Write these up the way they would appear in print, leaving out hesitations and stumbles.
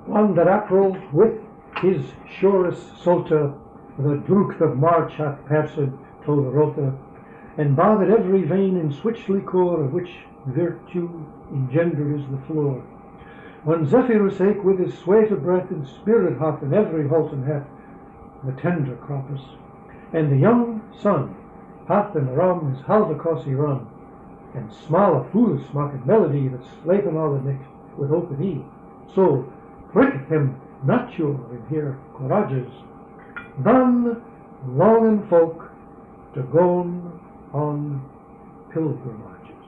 On that April, with his surest solta, the drucht of March hath passed to the rota, and bathed every vein in switch liquor, of which virtue engendered is the floor. When Zephyrus eke with his sweet breath and spirit hath in every halton hath the tender croppus, and the young sun hath in rum his halvacossi run, and small a foolish smocked melody that's slapen all the nick with open e. So prick him nature in here courageous, then longing folk to go on pilgrimages.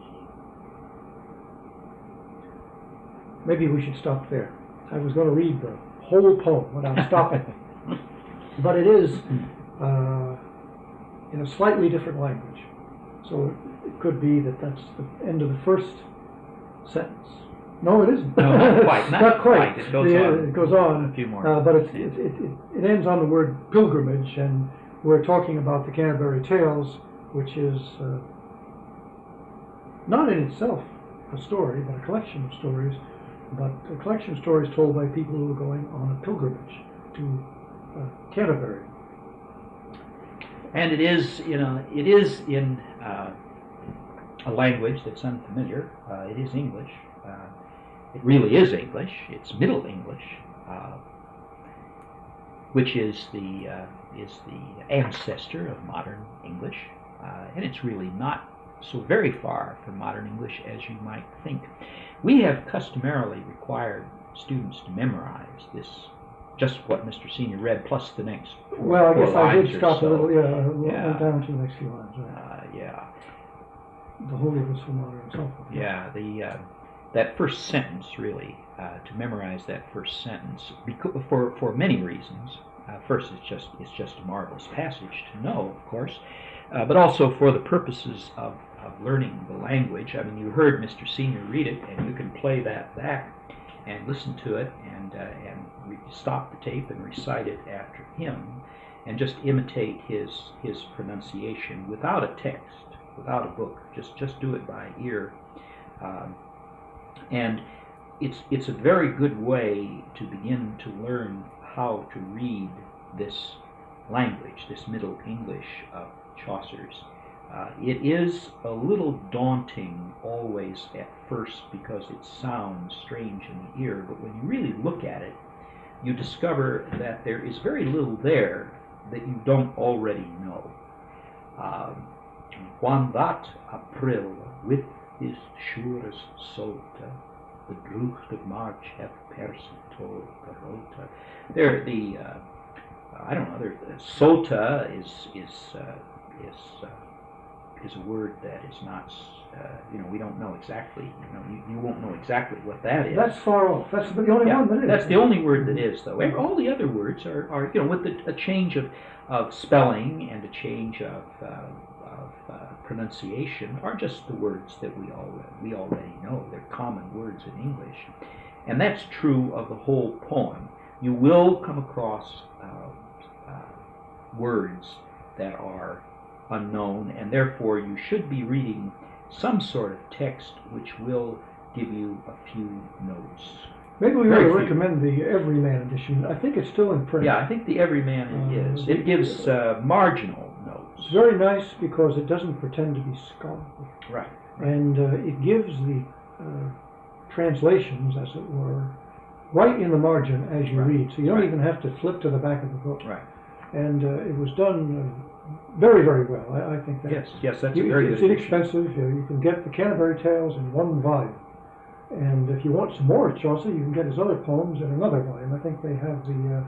Maybe we should stop there. I was going to read the whole poem without stopping. But it is in a slightly different language. So it could be that that's the end of the first sentence. No, it isn't. No, not quite. Not quite. It goes on. A few more. But it ends on the word pilgrimage, and we're talking about the Canterbury Tales, which is not in itself a story, but a collection of stories, but a collection of stories told by people who are going on a pilgrimage to Canterbury. And it is in a language that's unfamiliar. It is English. It really is English. It's Middle English, which is the ancestor of modern English, and it's really not so very far from modern English as you might think. We have customarily required students to memorize this, just what Mr. Senior read, plus the next Well, I guess I did stop so. a little, went down to the next few lines. Right? Yeah. The whole of us for modern and so forth. Yeah, that first sentence, really, to memorize that first sentence, for many reasons. First, it's just a marvelous passage to know, of course, but also for the purposes of learning the language. I mean, you heard Mr. Senior read it, and you can play that back and listen to it, and stop the tape and recite it after him, and just imitate his pronunciation without a text, without a book. Just do it by ear, and it's a very good way to begin to learn how to read this language, this Middle English of Chaucer's. It is a little daunting always at first because it sounds strange in the ear, but when you really look at it, you discover that there is very little there that you don't already know. When that April with his surest solta, the drucht of March hath persed to the rota. There, I don't know. Solta is a word that is not. We don't know exactly. You won't know exactly what that is. That's far off. That's the only one that is. That's the only word that is, though. All the other words are with a change of spelling and a change of pronunciation, are just the words that we already know. They're common words in English, and that's true of the whole poem. You will come across words that are unknown, and therefore you should be reading some sort of text which will give you a few notes. Maybe we ought to recommend the Everyman edition. I think it's still in print. Yeah, I think the Everyman is. It gives marginal notes. It's very nice because it doesn't pretend to be scholarly. Right. And it gives the translations, as it were, right in the margin as you read. So you don't even have to flip to the back of the book. Right. And it was done very, very well. I think that. Yes, that's a very good. It's inexpensive. You can get the Canterbury Tales in one volume. And if you want some more of Chaucer, you can get his other poems in another volume. I think they have the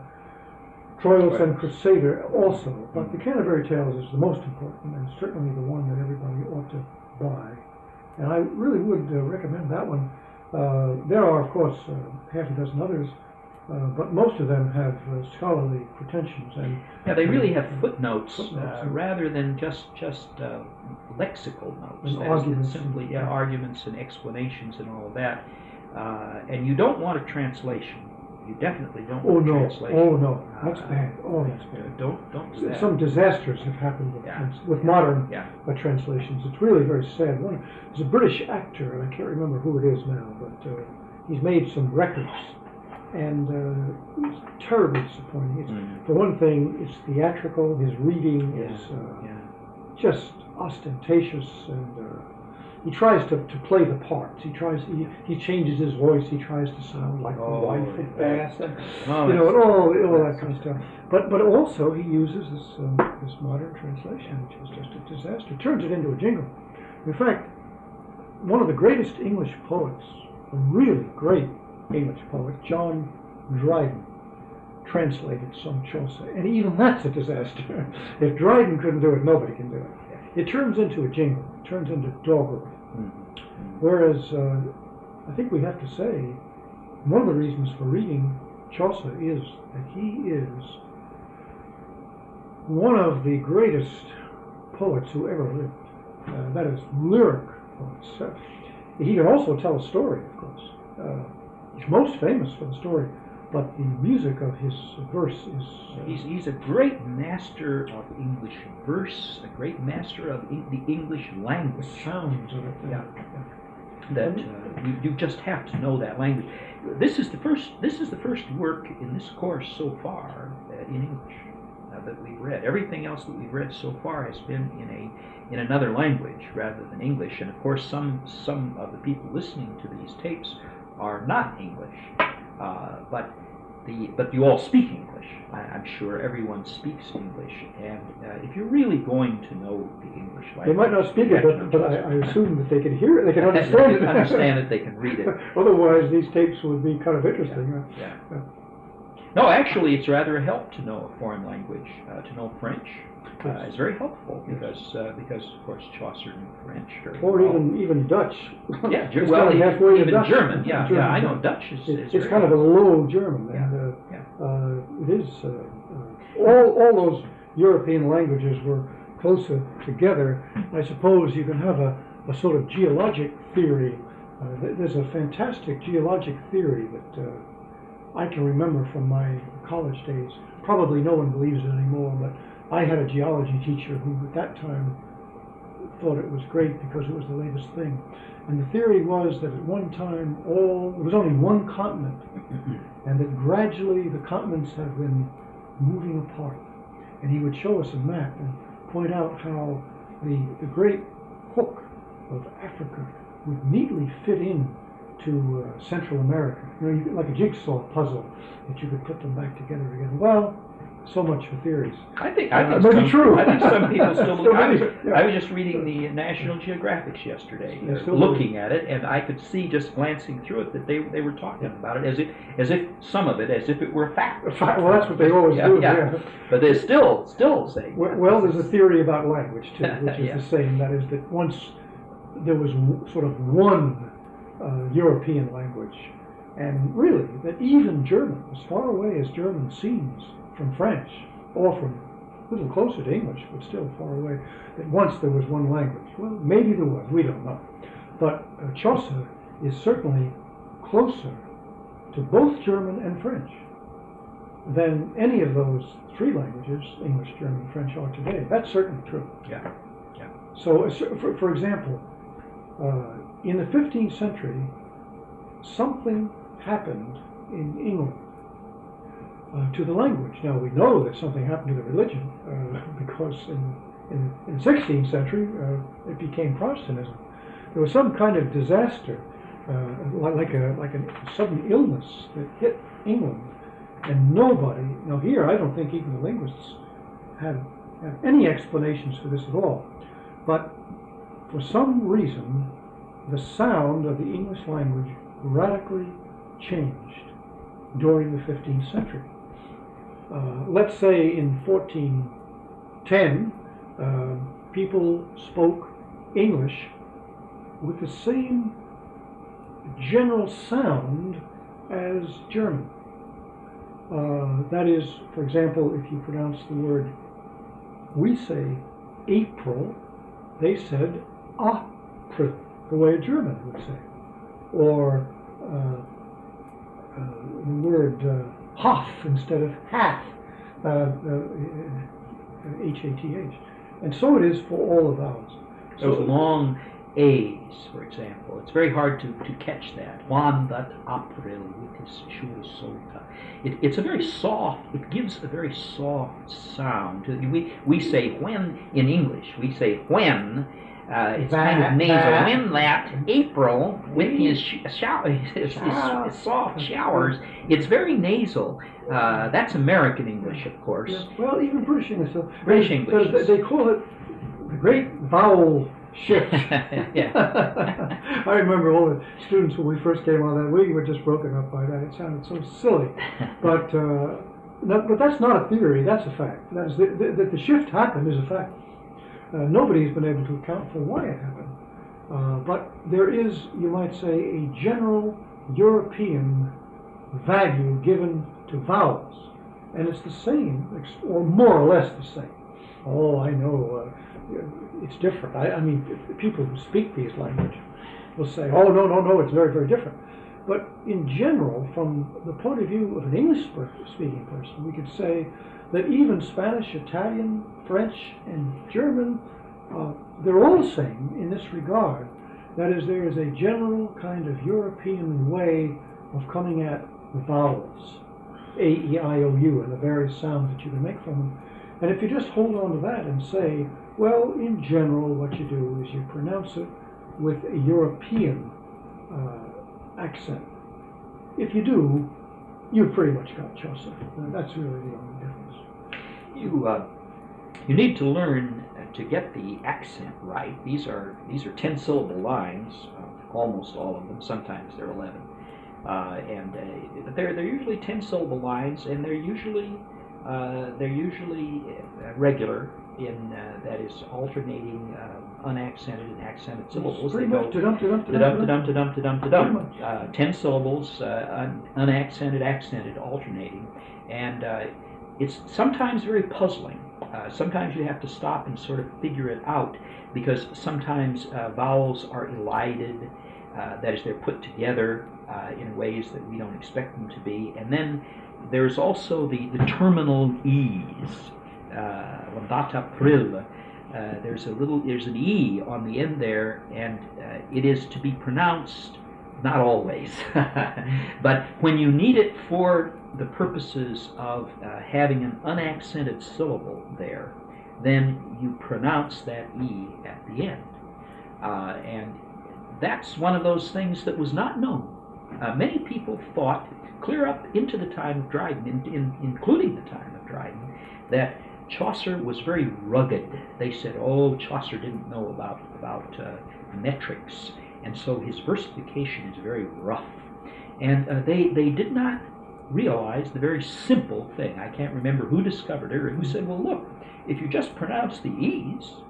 Troilus and Crusader also. But the Canterbury Tales is the most important, and certainly the one that everybody ought to buy. And I really would recommend that one. There are, of course, half a dozen others, but most of them have scholarly pretensions. And they really have footnotes rather than just lexical notes. And arguments. Simply arguments and explanations and all of that. And you don't want a translation. You definitely don't want a translation. Oh no, that's bad. Oh, that's bad. Don't do that. Some disasters have happened with modern translations. It's really very sad. There's a British actor, and I can't remember who it is now, but he's made some records and it's terribly disappointing. For one thing, it's theatrical. His reading is just ostentatious, and he tries to play the parts. He changes his voice. He tries to sound like the wife of Bath, and and all that kind of stuff. But also he uses this modern translation, which is just a disaster. Turns it into a jingle. In fact, one of the greatest English poets, a really great English poet, John Dryden, translated some Chaucer, and even that's a disaster. If Dryden couldn't do it, nobody can do it. It turns into a jingle. It turns into doggerel. Whereas I think we have to say one of the reasons for reading Chaucer is that he is one of the greatest poets who ever lived. That is, lyric poets. He can also tell a story, of course. He's most famous for the story, but the music of his verse is... He's a great master of English verse, a great master of the English language. The sounds of it. That you just have to know that language. This is the first work in this course so far in English that we've read. Everything else that we've read so far has been in another language rather than English. And of course, some of the people listening to these tapes are not English, but you all speak English. I'm sure everyone speaks English, and if you're really going to know the English language, they might not speak it, but I assume that they can hear it, they can understand it. They can understand it, they can read it. Otherwise, these tapes would be kind of interesting. Yeah. No, actually, it's rather a help to know a foreign language. To know French is very helpful because of course Chaucer knew French very well. Or even Dutch. Yeah, even Dutch. German. Yeah, I know Dutch is it's kind of a low German, and it is all those European languages were closer together. I suppose you can have a sort of geologic theory. There's a fantastic geologic theory that I can remember from my college days. Probably no one believes it anymore, but I had a geology teacher who at that time thought it was great because it was the latest thing. And the theory was that at one time there was only one continent, and that gradually the continents have been moving apart. And he would show us a map and point out how the great hook of Africa would neatly fit in to Central America. Like a jigsaw puzzle that you could put them back together again. Well, so much for theories. I think maybe true. I think some people still look. I was just reading the National Geographics yesterday, looking at it, and I could see just glancing through it that they were talking about it as if some of it as if it were a fact. Well, that's what they always do. Yeah. But they're still saying. Well, there's a theory about language too, which is the same. That is that once there was sort of one European language, and really that even German, as far away as German seems from French, or from a little closer to English, but still far away, that once there was one language. Well, maybe there was, we don't know. But Chaucer is certainly closer to both German and French than any of those three languages, English, German, and French, are today. That's certainly true. Yeah. So, for example, in the 15th century, something happened in England to the language. Now we know that something happened to the religion because in the 16th century it became Protestantism. There was some kind of disaster, like a sudden illness that hit England, and nobody. Now here, I don't think even the linguists have any explanations for this at all. But for some reason, the sound of the English language radically changed during the 15th century. Let's say in 1410, people spoke English with the same general sound as German. That is, for example, if you pronounce the word, we say April, they said April, the way a German would say. Or the word Hof instead of Hath, H-A-T-H. And so it is for all the vowels. Those long A's, for example. It's very hard to catch that. Juan that April with his sure solta. It's a very soft, it gives a very soft sound. We say when in English, we say when. It's kind of nasal. When that April with his soft showers, it's very nasal. That's American English, of course. Yeah. Well, even British English. So British English. They call it the great vowel shift. Yeah. I remember all the students when we first came on that, we were just broken up by that. It sounded so silly. But but that's not a theory, that's a fact. That is the shift happened is a fact. Nobody's been able to account for why it happened. But there is, you might say, a general European value given to vowels. And it's the same, or more or less the same. Oh, I know, it's different. I mean, people who speak these languages will say, oh, no, it's very, very different. But in general, from the point of view of an English-speaking person, we could say that even Spanish, Italian, French, and German, they're all the same in this regard. That is, there is a general kind of European way of coming at the vowels, A, E, I, O, U, and the various sounds that you can make from them. And if you just hold on to that and say, well, in general, what you do is you pronounce it with a European accent. If you do, you've pretty much got Chaucer. That's really the only difference. You need to learn to get the accent right. These are 10-syllable lines, almost all of them. Sometimes they're 11, but they're usually 10-syllable lines, and they're usually regular in that is alternating unaccented and accented syllables. They go ta-dum. 10 syllables, unaccented, accented, alternating, and it's sometimes very puzzling. Sometimes you have to stop and sort of figure it out, because sometimes vowels are elided, that is, they're put together in ways that we don't expect them to be, and then there's also the terminal E's. Landata pril. There's an E on the end there, and it is to be pronounced, not always, but when you need it for the purposes of having an unaccented syllable there, then you pronounce that E at the end. And that's one of those things that was not known. Many people thought, clear up into the time of Dryden, including the time of Dryden, that Chaucer was very rugged. They said, oh, Chaucer didn't know about metrics, and so his versification is very rough. And they did not realize the very simple thing. I can't remember who discovered it or who said, well, look, if you just pronounce the E's,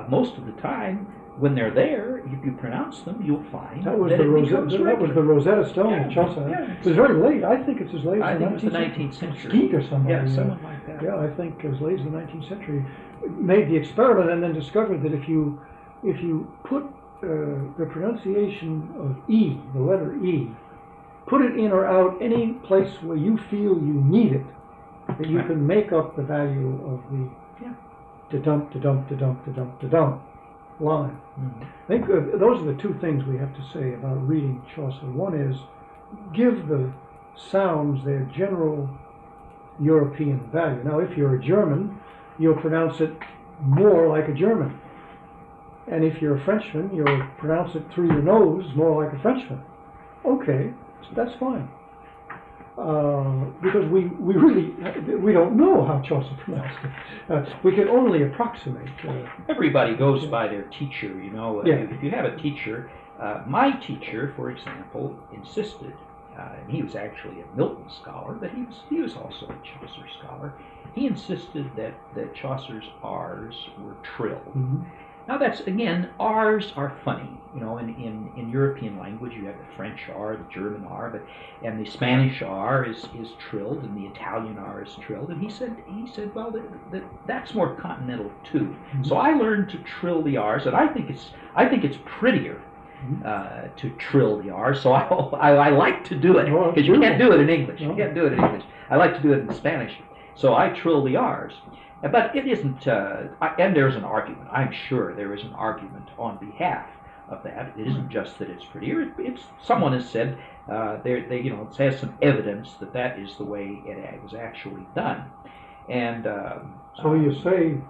most of the time, when they're there, if you pronounce them, you'll find that was the Rosetta Stone of Chaucer. Yeah. It was very late. I think it's as late as the 19th century. Skeet or something. Yeah, something like that. Yeah, I think as late as the 19th century. Made the experiment and then discovered that if you put the pronunciation of E, the letter E, put it in or out any place where you feel you need it, that you can make up the value of the da-dump, da-dump, da-dump, da-dump, da-dump line. Mm-hmm. I think those are the two things we have to say about reading Chaucer. One is give the sounds their general European value. Now, if you're a German, you'll pronounce it more like a German. And if you're a Frenchman, you'll pronounce it through your nose more like a Frenchman. Okay, that's fine. Because we don't know how Chaucer pronounced it. We can only approximate. Everybody goes by their teacher, you know. Yeah. If you have a teacher, my teacher, for example, insisted, and he was actually a Milton scholar, but he was also a Chaucer scholar. He insisted that Chaucer's R's were trilled. Mm-hmm. Now that's, again, R's are funny. You know, in European language you have the French R, the German R, and the Spanish R is trilled, and the Italian R is trilled. And he said, well, that's more continental too. Mm-hmm. So I learned to trill the R's, and I think it's prettier to trill the R's. So I like to do it, because you can't do it in English. You can't do it in English. I like to do it in Spanish. So I trill the R's. But it isn't, and there's an argument. I'm sure there is an argument on behalf of that. It isn't just that it's prettier. It's someone has said it has some evidence that that is the way it was actually done. And so you say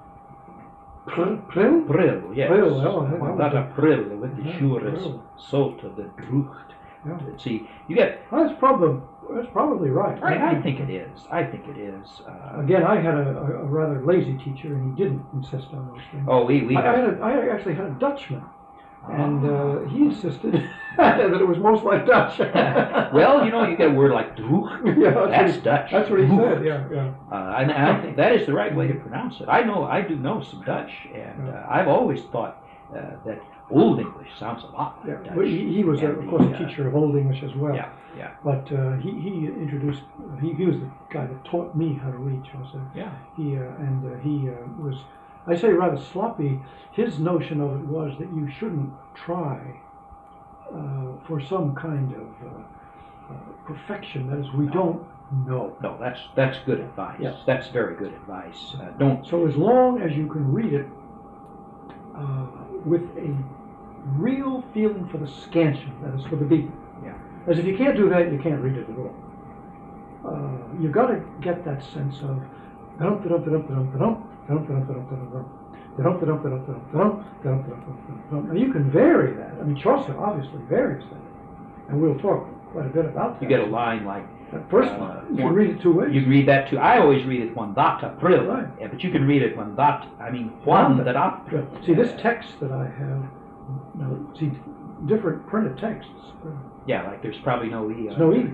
Prill? Prill, yes. Prill, Dat Prill with the Chaucer's Salter the Drucht. Yeah. See, you get. Well, that's probably right. I think it is. I think it is. Again, I had a rather lazy teacher, and he didn't insist on those things. Oh, I actually had a Dutchman, and he insisted that it was most like Dutch. Well, you get a word like Drucht. Yeah, that's Dutch. That's what he said. Yeah. And I think that is the right way to pronounce it. I do know some Dutch, and I've always thought that Old English sounds a lot like Dutch. But he was, of course, a teacher of Old English as well. Yeah. But he introduced. He was the guy that taught me how to read Chaucer. Yeah. He was, I say, rather sloppy. His notion of it was that you shouldn't try for some kind of perfection. That is, we don't know. No, that's good advice. Yes. That's very good advice. Don't. So as long as you can read it with a real feeling for the scansion, that is, for the beat. Yeah. As if you can't do that, you can't read it at all. You've got to get that sense of now you can vary that. I mean, Chaucer obviously varies that, and we'll talk quite a bit about that. You get a line like that first line. You can read it two ways. You can read that too. I always read it one data prill, right. Yeah, but you can read it one dot. I mean one data. See, this text that I have. Now, see, different printed texts. Yeah, like there's probably no E. There's no E.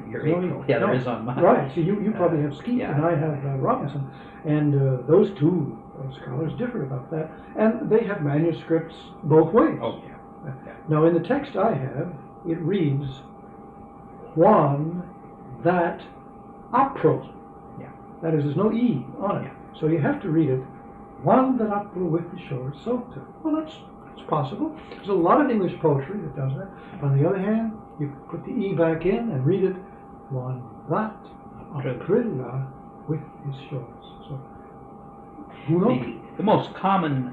Yeah, there is on mine. Right. See, you probably have Skeet, and I have Robinson, and those two scholars differ about that, and they have manuscripts both ways. Oh yeah. Now, in the text I have, it reads Juan that apro. Yeah. That is, there's no E on it. Yeah. So you have to read it Juan that apro with the short Salter. Well, that's possible. There's a lot of English poetry that does that. On the other hand, you put the E back in and read it Juan that aprilla with his shores. So, who knows? The most common,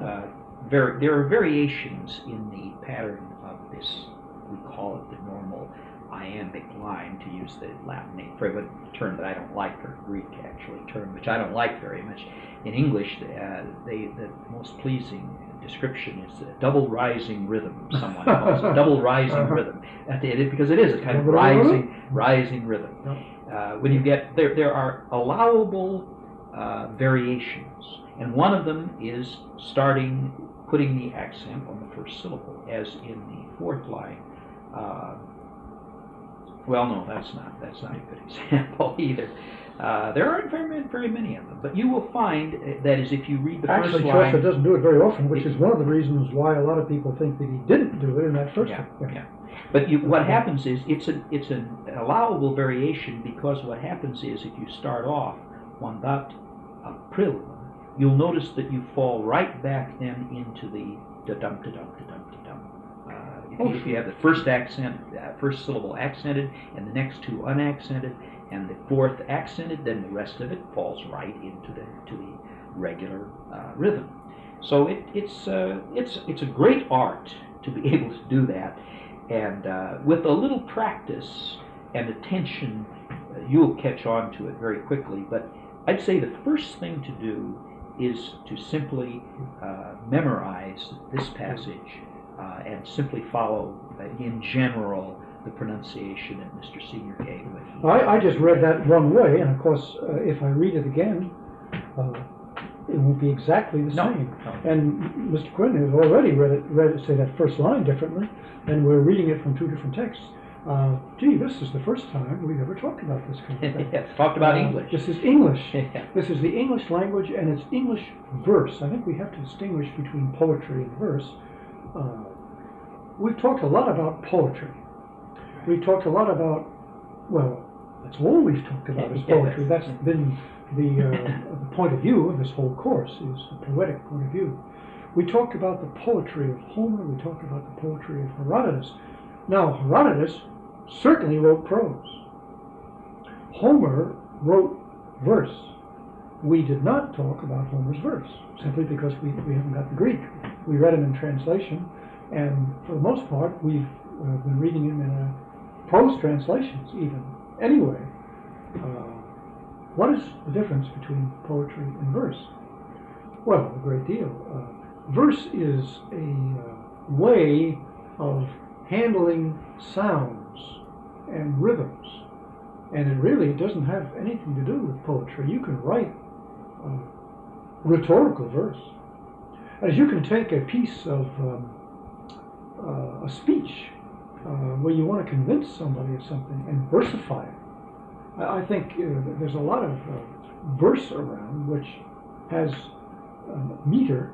there are variations in the pattern of this. We call it the normal iambic line, to use the Latin term that I don't like, or Greek actually term, which I don't like very much. In English, the most pleasing description is a double rising rhythm. Someone calls it double rising rhythm, because it is a kind of rising rhythm. When you get there are allowable variations, and one of them is putting the accent on the first syllable, as in the fourth line. Well, no, that's not a good example either. There aren't very many of them, but you will find that is, if you read the first line. Actually, Chaucer doesn't do it very often, which is one of the reasons why a lot of people think that he didn't do it in that first one. Yeah. But what happens is it's an allowable variation, because what happens is, if you start off one dot april, you'll notice that you fall right back then into the da-dum, da-dum, da-dum, da-dum. If you have the first accent, first syllable accented, and the next two unaccented, and the fourth accented, then the rest of it falls right into the regular rhythm. So it's a great art to be able to do that, and with a little practice and attention, you'll catch on to it very quickly. But I'd say the first thing to do is to simply memorize this passage and simply follow, in general, the pronunciation that Mr. Senior gave. I just read that one way, and of course, if I read it again, it won't be exactly the same. No. And Mr. Quinn has already read it, say, that first line differently, and we're reading it from two different texts. Gee, this is the first time we've ever talked about this kind of thing. Yes, talked about English. This is English. Yeah. This is the English language, and it's English verse. I think we have to distinguish between poetry and verse. We've talked a lot about poetry. We've talked a lot about, well, that's all we've talked about is poetry. That's been the point of view of this whole course, is the poetic point of view. We talked about the poetry of Homer. We talked about the poetry of Herodotus. Now, Herodotus certainly wrote prose. Homer wrote verse. We did not talk about Homer's verse, simply because we haven't got the Greek. We read him in translation, And for the most part, we've been reading them in prose translations, even. Anyway, what is the difference between poetry and verse? Well, a great deal. Verse is a way of handling sounds and rhythms, and it really doesn't have anything to do with poetry. You can write rhetorical verse, as you can take a piece of a speech where you want to convince somebody of something and versify it. I think there's a lot of verse around which has meter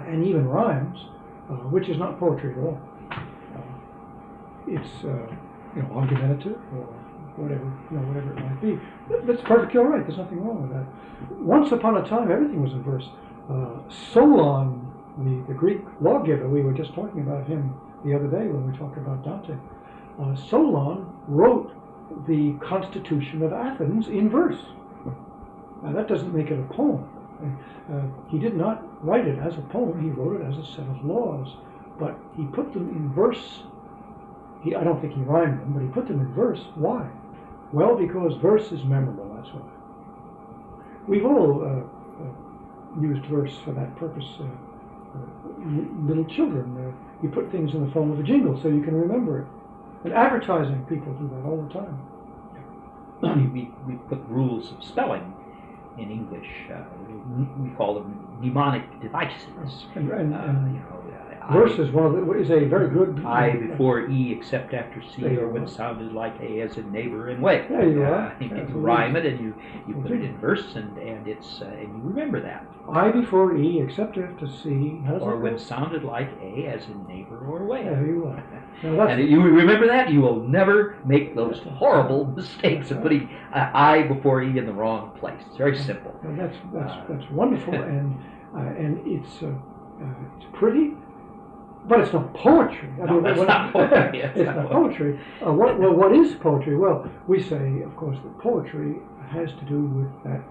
and even rhymes, which is not poetry at all. It's argumentative or whatever it might be. That's perfectly all right. There's nothing wrong with that. Once upon a time, everything was in verse. Solon, the Greek lawgiver, we were just talking about him the other day when we talked about Dante. Solon wrote the Constitution of Athens in verse. Now that doesn't make it a poem. He did not write it as a poem. He wrote it as a set of laws, but he put them in verse. I don't think he rhymed them, but he put them in verse. Why? Well, because verse is memorable, that's why. We've all used verse for that purpose. Little children, you put things in the form of a jingle so you can remember it. And advertising people do that all the time. We put rules of spelling in English. We call them mnemonic devices. Verse is is a very good. I before E except after C, or when sounded like A as in neighbor and way. There you are. You rhyme it and you put it in verse and it's and you remember that. I before E except after C. Or when sounded like A as in neighbor or way. There you are. And if you remember that, you will never make those horrible mistakes of putting I before E in the wrong place. It's very simple. That's wonderful, and it's pretty. But it's not poetry. That's not poetry. It's not poetry. What is poetry? Well, we say, of course, that poetry has to do with that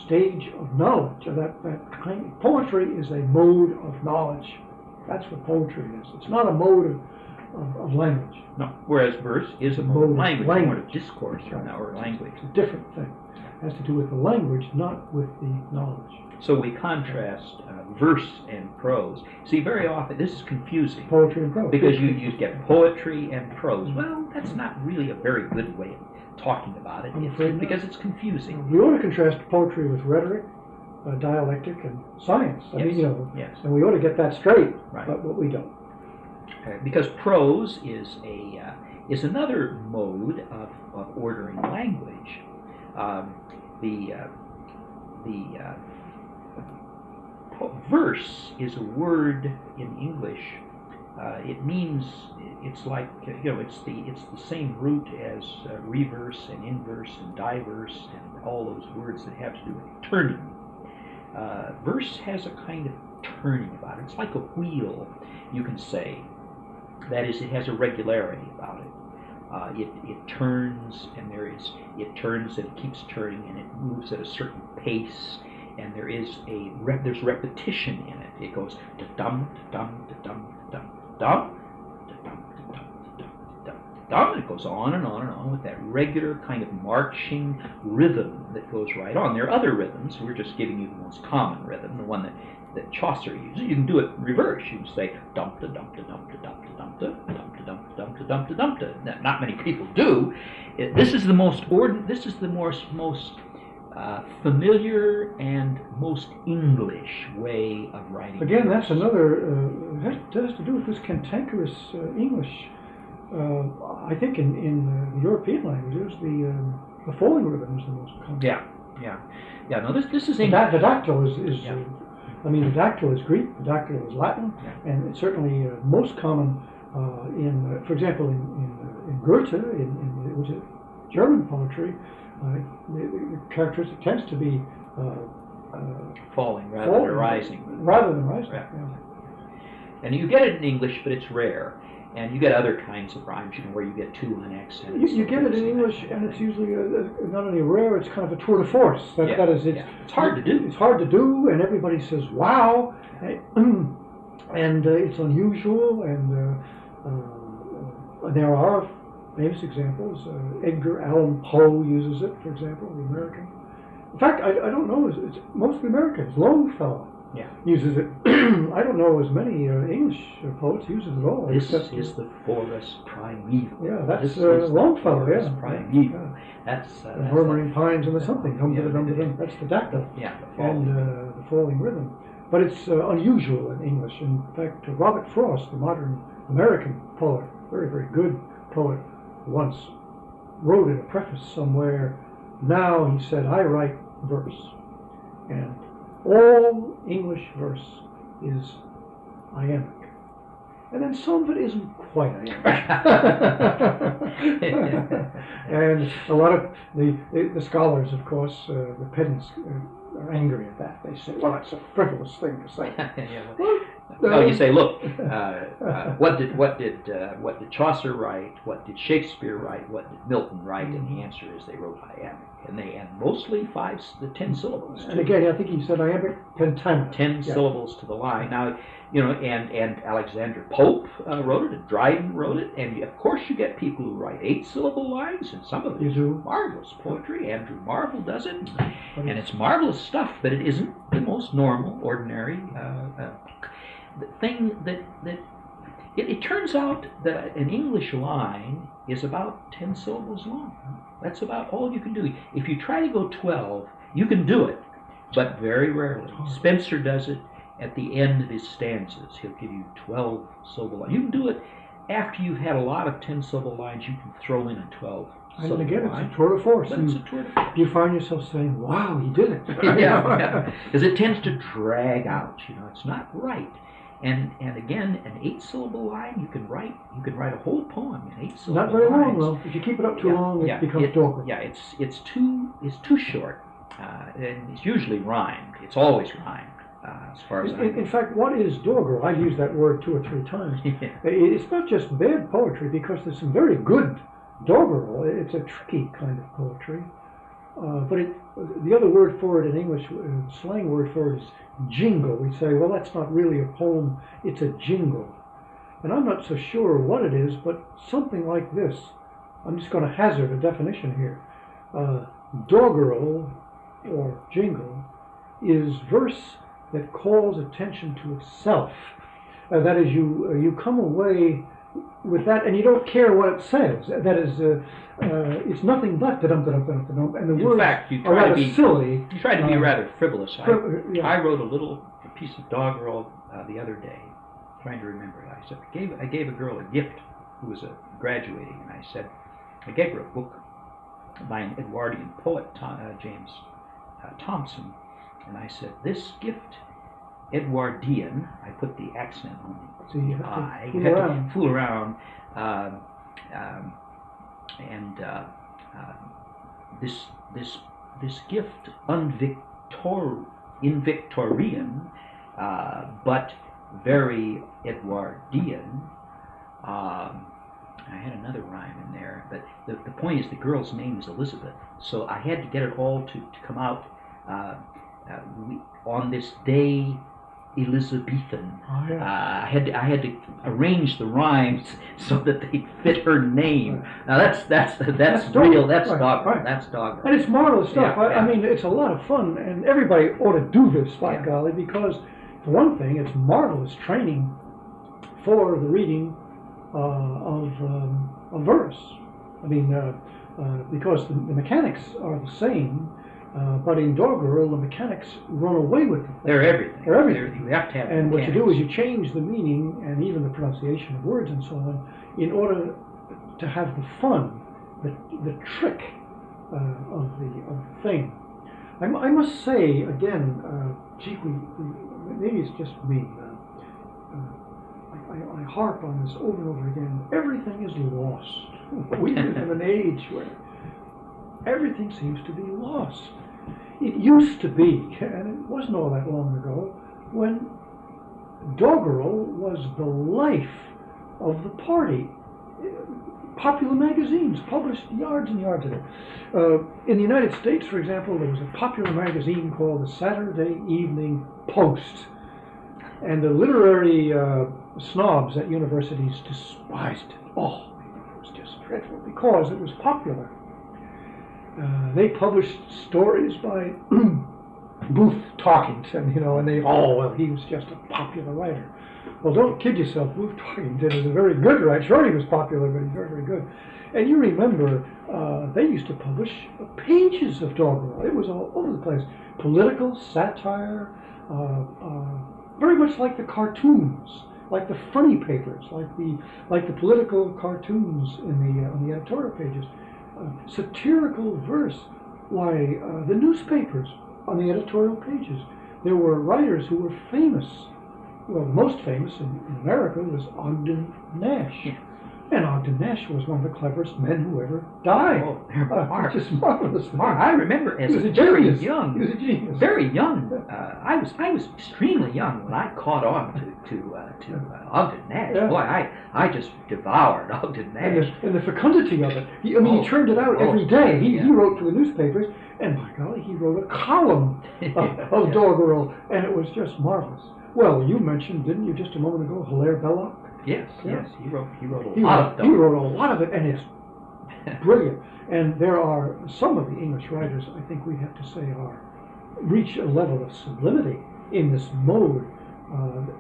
stage of knowledge, or that kind. Poetry is a mode of knowledge. That's what poetry is. It's not a mode of language. No. Whereas verse is a mode of language, a mode of discourse, or language. It's a different thing. It has to do with the language, not with the knowledge. So we contrast verse and prose. See, very often this is confusing. Poetry and prose. Because you get poetry and prose. Well, that's not really a very good way of talking about it. Because it's confusing. We ought to contrast poetry with rhetoric, dialectic, and science. I mean, yes. And we ought to get that straight. Right. But we don't. Because prose is another mode of ordering language. Verse is a word in English. It means it's like it's the same root as reverse and inverse and diverse and all those words that have to do with turning. Verse has a kind of turning about it. It's like a wheel, you can say. That is, it has a regularity about it. It turns and it turns and it keeps turning and it moves at a certain pace. And there's repetition in it. It goes da-dum, da-dum, da-dum, da-dum, da-dum, da-dum, da-dum, da-dum, da-dum. It goes on and on and on with that regular kind of marching rhythm that goes right on. There are other rhythms. We're just giving you the most common rhythm, the one that Chaucer uses. You can do it in reverse. You can say dum da dum da dum da dum da dum da dum da dum da dum da dum da dum da. Not many people do. This is the most familiar and most English way of writing. Again, that's another. That has to do with this cantankerous English. I think in the European languages, the falling rhythm is the most common. Yeah. No, this is the dactyl is. Yeah. The dactyl is Greek. The dactyl is Latin, and it's certainly most common in, for example, in Goethe, in German poetry. The characteristic tends to be falling rather than rising. Rather than rising. Yeah. And you get it in English, but it's rare. And you get other kinds of rhymes, where you get two unaccents. You get it in English, and it's usually not only rare; it's kind of a tour de force. That is, it's hard to do. It's hard to do, and everybody says, "Wow!" And it's unusual, and there are famous examples. Edgar Allan Poe uses it, for example, the American. In fact, I don't know, it's mostly Americans. Longfellow uses it. I don't know as many English poets use it at all. This is the forest primeval. Yeah, that's Longfellow, yeah. Primeval. Yeah. That's the murmuring pines and the something. That's the dactyl. Yeah, the falling rhythm. But it's unusual in English. In fact, Robert Frost, the modern American poet, very, very good poet, once wrote in a preface somewhere, now, he said, I write verse. And all English verse is iambic. And then some of it isn't quite iambic. And a lot of the scholars, of course, the pedants, are angry at that. They say, well, that's a frivolous thing to say. No, you say, look, what did Chaucer write? What did Shakespeare write? What did Milton write? And the answer is they wrote iambic, and mostly 10 syllables. And again, I think he said iambic pentameter. 10 syllables to the line. Now, and Alexander Pope wrote it, and Dryden wrote it, and of course you get people who write 8-syllable lines, and some of it is marvelous poetry. Andrew Marvell does it, and it's marvelous stuff, but it isn't the most normal, ordinary thing that it turns out that an English line is about 10 syllables long. That's about all you can do. If you try to go 12, you can do it, but very rarely. Spenser does it at the end of his stanzas. He'll give you 12-syllable lines. You can do it after you've had a lot of 10-syllable lines. You can throw in a 12. And again, it's a tour de force. It's a tour de force. You find yourself saying, wow, he did it. Yeah, because it tends to drag out. It's not right. And again, an 8-syllable line, you can write a whole poem in 8 syllables. Not very long, though. If you keep it up too long, it becomes doggerel. Yeah, it's too short, and it's usually rhymed. It's always rhymed, as far as I know. In fact, what is doggerel? I've used that word 2 or 3 times. It's not just bad poetry, because there's some very good doggerel. It's a tricky kind of poetry. But the other word for it in English, slang word for it is jingle. We say, well, that's not really a poem, it's a jingle. And I'm not so sure what it is, but something like this. I'm just going to hazard a definition here. Doggerel, or jingle, is verse that calls attention to itself. That is, you come away with that, and you don't care what it says. That is, it's nothing but da-dum-da-dum-da-dum-da-dum, and the words are rather silly. You try to be rather frivolous. I wrote a piece of doggerel the other day, trying to remember it. I said, I gave a girl a gift who was graduating, and I gave her a book by an Edwardian poet, James Thompson, and I said, this gift, Edwardian, I put the accent on the so you have I. To You have to fool around, this gift invictorian, but very Edwardian. I had another rhyme in there, but the point is the girl's name is Elizabeth, so I had to get it all to come out on this day Elizabethan. Oh, yeah. I had to arrange the rhymes so that they fit her name. Now that's real. That's doggerel. Right. That's doggerel. And it's marvelous stuff. Yeah, I mean, it's a lot of fun, and everybody ought to do this, by golly, because for one thing, it's marvelous training for the reading of verse. I mean, because the mechanics are the same. But in doggerel, the mechanics run away with it. They're everything. They're everything. You have to have and mechanics. What you do is you change the meaning and even the pronunciation of words and so on in order to have the fun, the trick of the thing. I must say again, maybe it's just me. I harp on this over and over again. Everything is lost. We live in an age where everything seems to be lost. It used to be, and it wasn't all that long ago, when doggerel was the life of the party. Popular magazines published yards and yards of it. In the United States, for example, there was a popular magazine called the Saturday Evening Post. And the literary snobs at universities despised it. Oh, it was just dreadful because it was popular. They published stories by Booth Tarkington, and they, well, he was just a popular writer. Well, don't kid yourself, Booth Tarkington is a very good writer. Sure, he was popular, but he's very, very good. And you remember, they used to publish pages of doggerel. It was all over the place. Political, satire, very much like the cartoons, like the funny papers, like the political cartoons on the editorial pages. Satirical verse, why, the newspapers on the editorial pages. There were writers who were famous. Well, the most famous in America was Ogden Nash. Yeah. And Ogden Nash was one of the cleverest men who ever died. Oh, Mark. Just marvelous. Mark, I remember as He was a a very genius. young, He was a genius. very young. I was extremely young when I caught on to Ogden Nash. Yeah. Boy, I just devoured Ogden Nash. And the fecundity of it. He turned it out every day. He wrote to the newspapers, and by golly, he wrote a column of doggerel, and it was just marvelous. Well, you mentioned, didn't you, just a moment ago, Hilaire Belloc? Yes, Yeah. yes, he wrote a lot of them. He wrote a lot of it, and it's brilliant. And there are some of the English writers, I think we have to say, reach a level of sublimity in this mode.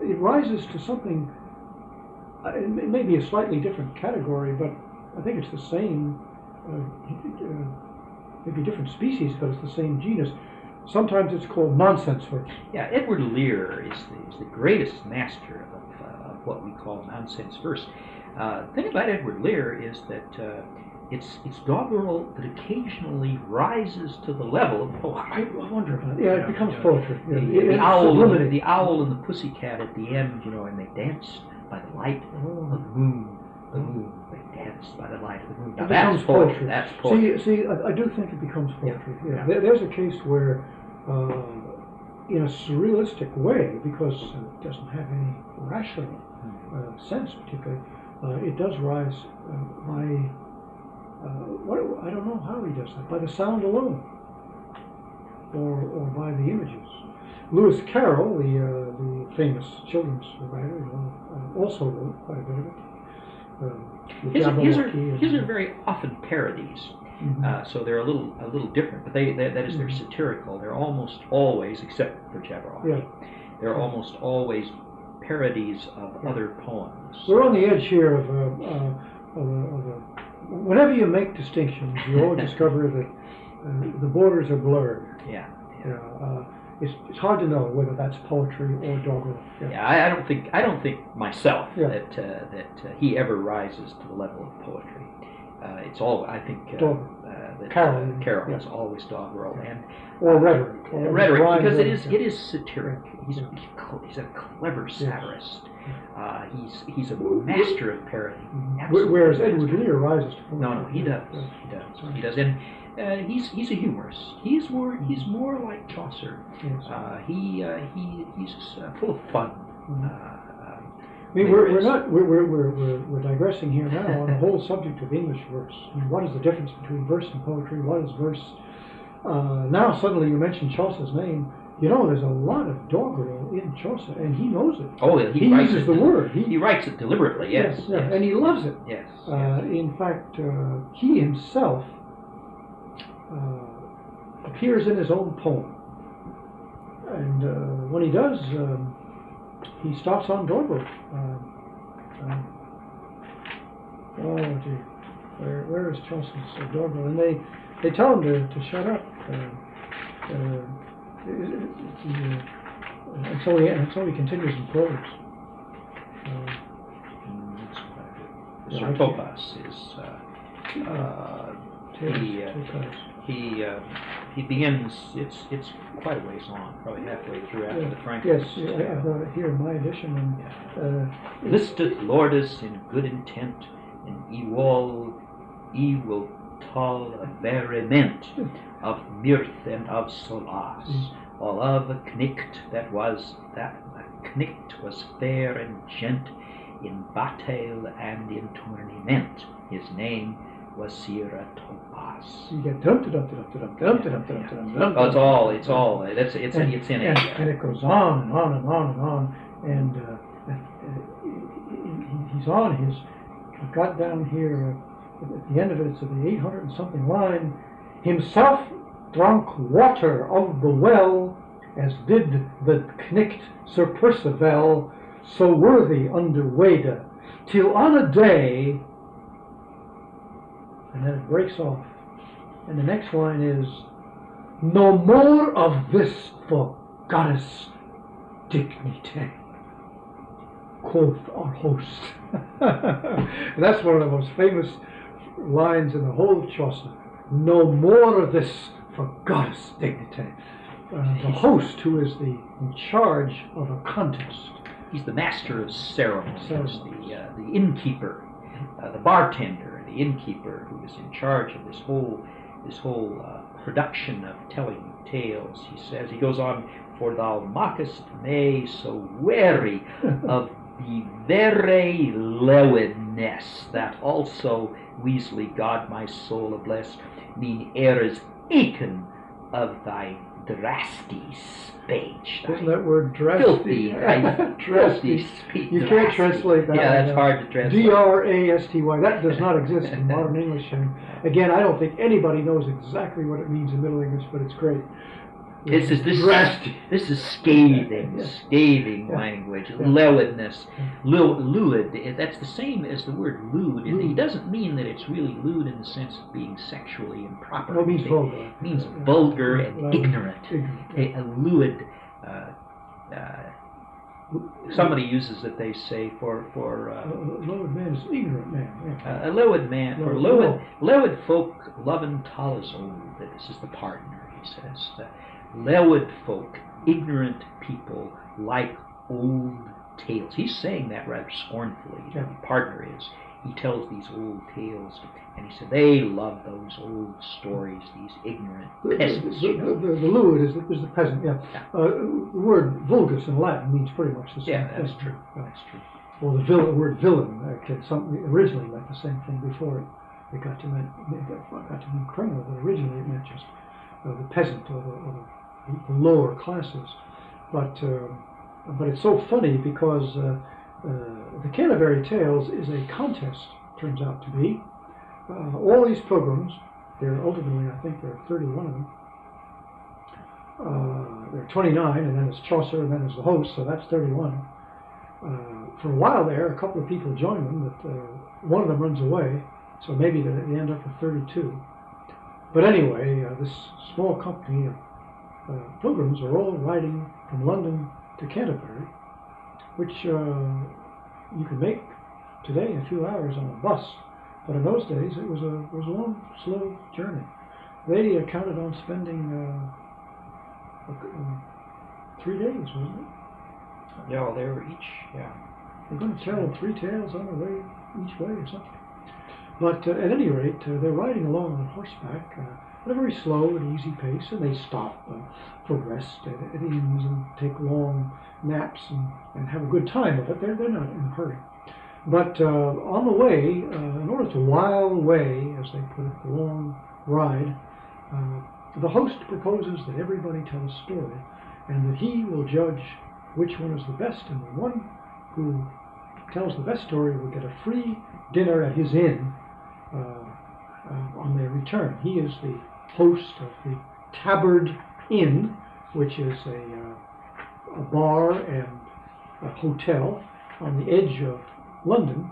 It rises to something, it may be a slightly different category, but I think it's the same, maybe different species, but it's the same genus. Sometimes it's called nonsense verse. Yeah, Edward Lear is the greatest master of what we call nonsense verse. The thing about Edward Lear is that it's doggerel that occasionally rises to the level of poetry. I wonder about it. Yeah, it becomes poetry. Yeah. The owl and the pussycat at the end, and they dance by the light of the moon. The moon, they dance by the light of the moon. Now, it becomes poetry. That's poetry. See, I do think it becomes poetry. Yeah. There's a case where, in a surrealistic way, because it doesn't have any rational sense particularly, it does rise by, I don't know how he does that, by the sound alone, or by the images. Lewis Carroll, the famous children's writer, also wrote quite a bit of it. His are very often parodies, so they're a little different. But they're satirical. They're almost always, except for Jabberwocky, they're almost always parodies of other poems. We're on the edge here of whenever you make distinctions, you always discover that the borders are blurred. Yeah. It's hard to know whether that's poetry or doggerel. I don't think myself that he ever rises to the level of poetry. It's all, I think, that Carroll is always doggerel or rhetoric. Rhetoric, because it is satiric. He's a clever satirist. He's a master of parody. Whereas Edward Lear rises to poetry. No, he does. He does. And he's a humorist. He's more like Chaucer. Yes. He's full of fun. We're digressing here now on the whole subject of English verse. What is the difference between verse and poetry? What is verse? Now suddenly you mentioned Chaucer's name. There's a lot of doggerel in Chaucer, and he knows it. Oh, yeah, he uses the word. He writes it deliberately. Yes. And he loves it. Yes. In fact, he himself appears in his own poem, and when he does, he starts on doggerel. Oh dear, where is Chaucer's doggerel? And they tell him to shut up until he continues in prose. Sir Topaz is he begins. It's quite a ways on, probably halfway through after the Franklins. Yes, I've got it here in my edition. Listed lordes in good intent, and he will tall verement of mirth and of solace, all of a knicht that knicht was fair and gent in battle and in tournament. His name was Sir Topaz. You get dum dum dum dum dum dum dum dum. It's in it. And it goes on and on and on and on. and he's on his. I've got down here at the end of it. It's at the 800 and something line. Himself drank water of the well, as did the knicht Sir Percival, so worthy under Wade, till on a day, and then it breaks off, and the next line is, no more of this for goddess dignity, quoth our host. And that's one of the most famous lines in the whole of Chaucer. No more of this for goddess dignity. The host, who is in charge of a contest. He's the master of ceremonies, the innkeeper, the bartender, the innkeeper, who is in charge of this whole production of telling tales. He goes on, for thou mockest me so weary of the very lewdness, that also Weasley, God my soul a bless, mean eras aching of thy drasty speech. Isn't that word drasty? Drasty speech. You can't translate that. Yeah, that's hard to translate. Drasty. That does not exist in modern English. And again, I don't think anybody knows exactly what it means in Middle English, but it's great. This is scathing language. Lewdness, lewd. That's the same as the word lewd. It doesn't mean that it's really lewd in the sense of being sexually improper. No, it means vulgar. It means vulgar and ignorant. A lewd. Somebody uses it. They say for a lewd man is ignorant man. A lewd man for lewd folk loving tallest old. This is the partner. He says. Lewd folk, ignorant people, like old tales. He's saying that rather scornfully. The partner is. He tells these old tales, and he said they love those old stories. These ignorant peasants. The lewd is the peasant. Yeah. The word vulgus in Latin means pretty much the same. Yeah, that's true. That's true. Well, the word villain originally meant the same thing before it got to mean criminal, but originally it meant just the peasant or the lower classes. But it's so funny because the Canterbury Tales is a contest, turns out to be. All these pilgrims, ultimately, I think there are 31 of them. There are 29, and then there's Chaucer, and then there's the host, so that's 31. For a while there, a couple of people join them, but one of them runs away, so maybe they end up with 32. But anyway, this small company of pilgrims are all riding from London to Canterbury, which you can make today in a few hours on a bus. But in those days, it was a long, slow journey. They counted on spending 3 days, wasn't it? Yeah, they were each. Yeah, they're going to tell 3 tales on the way each way or something. But at any rate, they're riding along on horseback at a very slow and easy pace, and they stop for rest at inns and take long naps and have a good time of it. They're not in a hurry. But on the way, in order to while away, as they put it, the long ride, the host proposes that everybody tell a story, and that he will judge which one is the best, and the one who tells the best story will get a free dinner at his inn on their return. He is the host of the Tabard Inn, which is a bar and a hotel on the edge of London,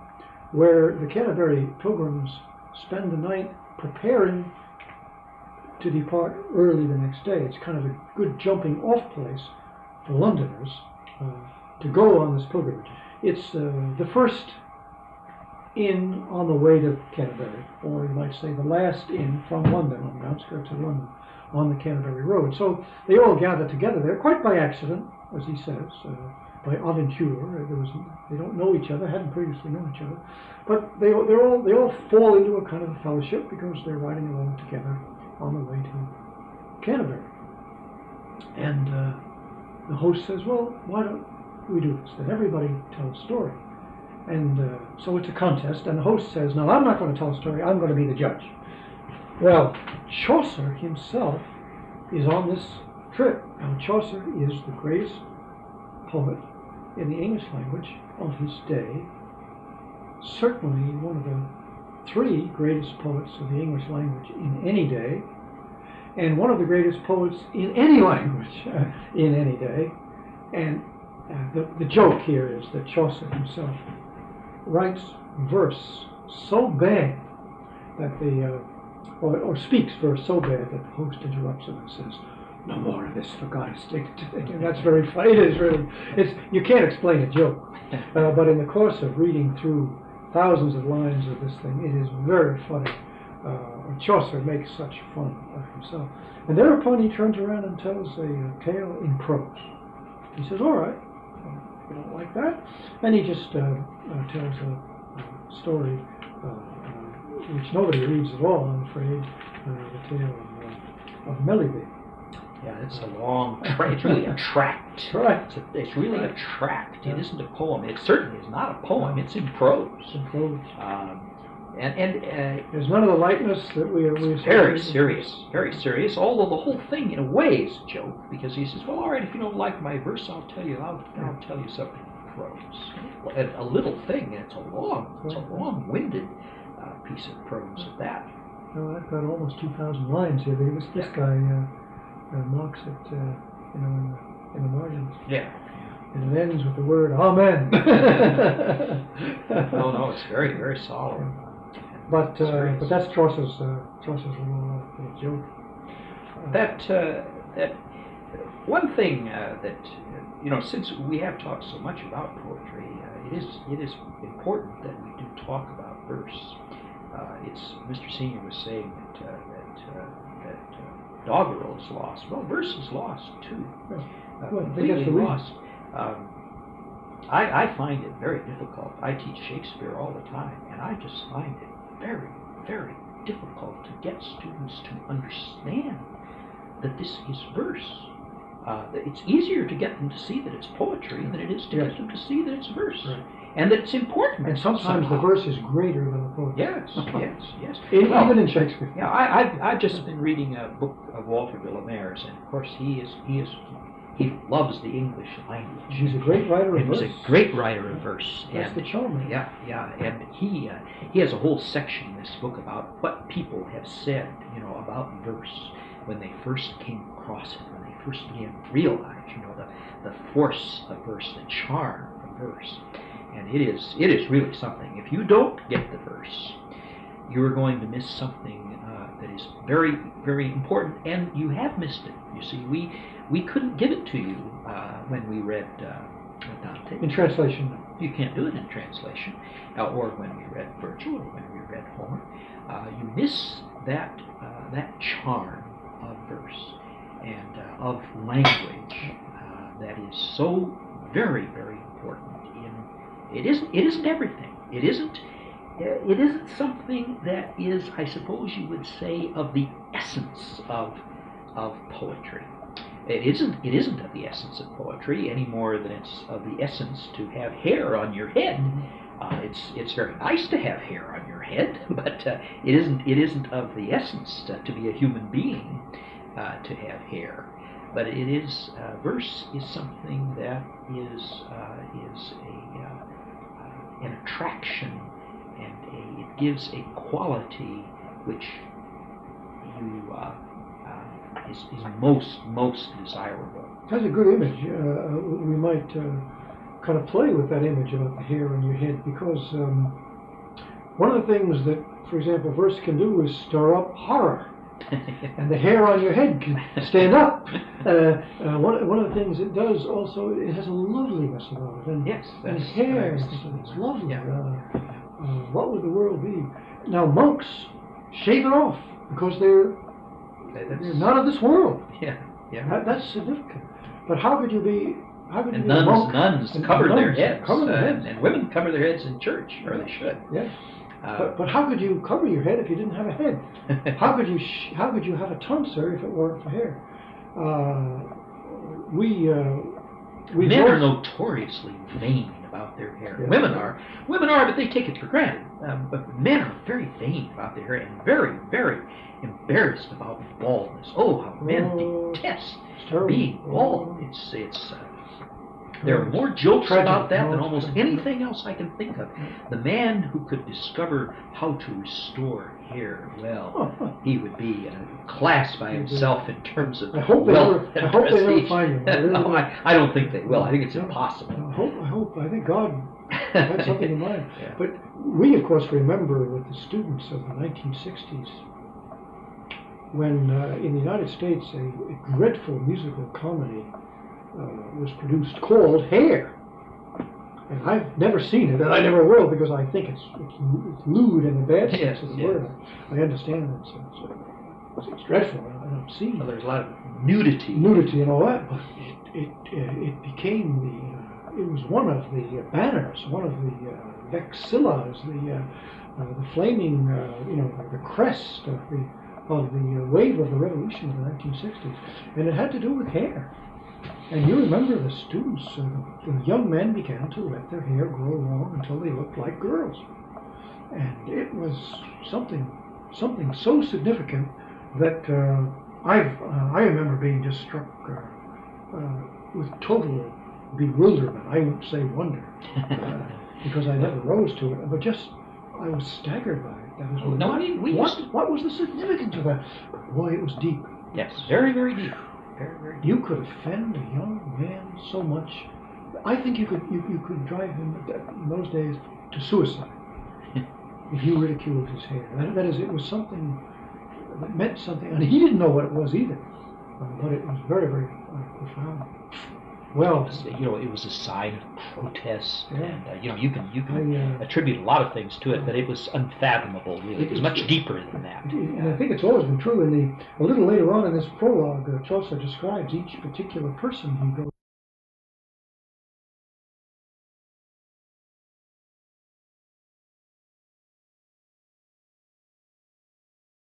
where the Canterbury pilgrims spend the night preparing to depart early the next day. It's kind of a good jumping off place for Londoners to go on this pilgrimage. It's the first inn on the way to Canterbury, or you might say the last inn from London, on the outskirts of London, on the Canterbury Road. So they all gather together there, quite by accident, as he says, by aventure. They don't know each other, hadn't previously known each other, but they all fall into a kind of a fellowship because they're riding along together on the way to Canterbury. And the host says, well, why don't we do this? Then everybody tell a story. And so it's a contest, and the host says, no, I'm not going to tell a story, I'm going to be the judge. Well, Chaucer himself is on this trip. Now, Chaucer is the greatest poet in the English language of his day, certainly one of the three greatest poets of the English language in any day, and one of the greatest poets in any language in any day. And the joke here is that Chaucer himself writes verse so bad that or speaks verse so bad that the host interrupts him and says, "No more of this, for God's sake." And that's very funny. It is really, you can't explain a joke. But in the course of reading through thousands of lines of this thing, it is very funny. Chaucer makes such fun of himself. And thereupon he turns around and tells a tale in prose. He says, "All right, we don't like that." And he just tells a story which nobody reads at all, I'm afraid, the tale of Melibea. Yeah, it's a long tract. It's really a tract. Right. It's really a tract. It isn't a poem. It certainly is not a poem. It's in prose. It's in prose. And there's none of the lightness that we very serious. Although the whole thing, in a way, is a joke, because he says, "Well, all right, if you don't like my verse, I'll tell you something in prose." A little thing, and it's a long-winded piece of prose at that. Well, I've got almost 2,000 lines here. This guy marks it, in the margins. Yeah. And it ends with the word "Amen." No, it's very, very solemn. But that's Chaucer's little joke. That one thing that since we have talked so much about poetry, it is important that we do talk about verse. Mr. Senior was saying that doggerel is lost. Well, verse is lost too. Completely lost. I find it very difficult. I teach Shakespeare all the time, and I just find it very, very difficult to get students to understand that this is verse. It's easier to get them to see that it's poetry than it is to get them to see that it's verse. Right. And that it's important. And sometimes the verse is greater than the poetry. Yes. Even in Shakespeare. Yeah, I've just been reading a book of Walter Villamaire's, and of course he loves the English language. He's a great writer of verse. He's a great writer of verse. That's the charm. Yeah, and he has a whole section in this book about what people have said, about verse when they first came across it, when they first began to realize, the force of verse, the charm of verse. And it is really something. If you don't get the verse, you're going to miss something that is very, very important, and you have missed it. You see, we couldn't give it to you when we read Dante. In translation. You can't do it in translation. Or when we read Virgil, or when we read Homer. You miss that charm of verse and of language that is so very, very important. It isn't everything. It isn't something that is, I suppose you would say, of the essence of poetry. It isn't of the essence of poetry any more than it's of the essence to have hair on your head. It's very nice to have hair on your head, but it isn't of the essence to be a human being to have hair. But it is verse is something that is an attraction, and it gives a quality which is most desirable. That's a good image. We might kind of play with that image about the hair on your head, because one of the things that, for example, verse can do is stir up horror. And the hair on your head can stand up. One of the things it does also, it has a loveliness about it. And, yes, and hair, it's lovely. Yeah. What would the world be? Now, monks shave it off because they're not of this world. Yeah. That's significant. But how could you be? How could you be nuns, a monk? Nuns cover their heads. Cover their heads. And women cover their heads in church, or they should. Yes. But how could you cover your head if you didn't have a head? How could you have a tonsure if it weren't for hair? Men are notoriously vain about their hair. Yeah. Women are, but they take it for granted. But men are very vain about their hair and very, very embarrassed about baldness. Oh, how men detest being bald. There are more jokes Tragic, about that than most almost tragic. anything else I can think of. The man who could discover how to restore hair, well, he would be in a class by himself in terms of I hope they wealth never, and I hope they never prestige. find him. I really No, do. I don't think they will. I think it's No. impossible. I think God had something in mind. Yeah. But we, of course, remember with the students of the 1960s when in the United States a dreadful musical comedy was produced called Hair. And I've never seen it, and I never will, because I think it's lewd in the bad sense of the word. I understand it's dreadful. I don't see Well, there's a lot of nudity. nudity and all that, but it became it was one of the banners, one of the vexillas, the flaming, the crest of the wave of the revolution of the 1960s, and it had to do with hair. And you remember the students, the young men began to let their hair grow long until they looked like girls, and it was something so significant that I remember being just struck with total bewilderment. I won't say wonder, because I never rose to it, but just I was staggered by it. That was No, I mean, what was the significance of that? Boy, it was deep. Yes, very, very deep. Very, very deep. You could offend a young man so much. I think you could drive him in those days to suicide if you ridiculed his hair. That is, it was something that meant something, and he didn't know what it was either. But it was very, very profound. Well, It was a sign of protest, Yeah. and you can attribute a lot of things to it, but it was unfathomable. Really, it was much deeper than that. and I think it's always been true. A little later on in this prologue, Chaucer describes each particular person he goes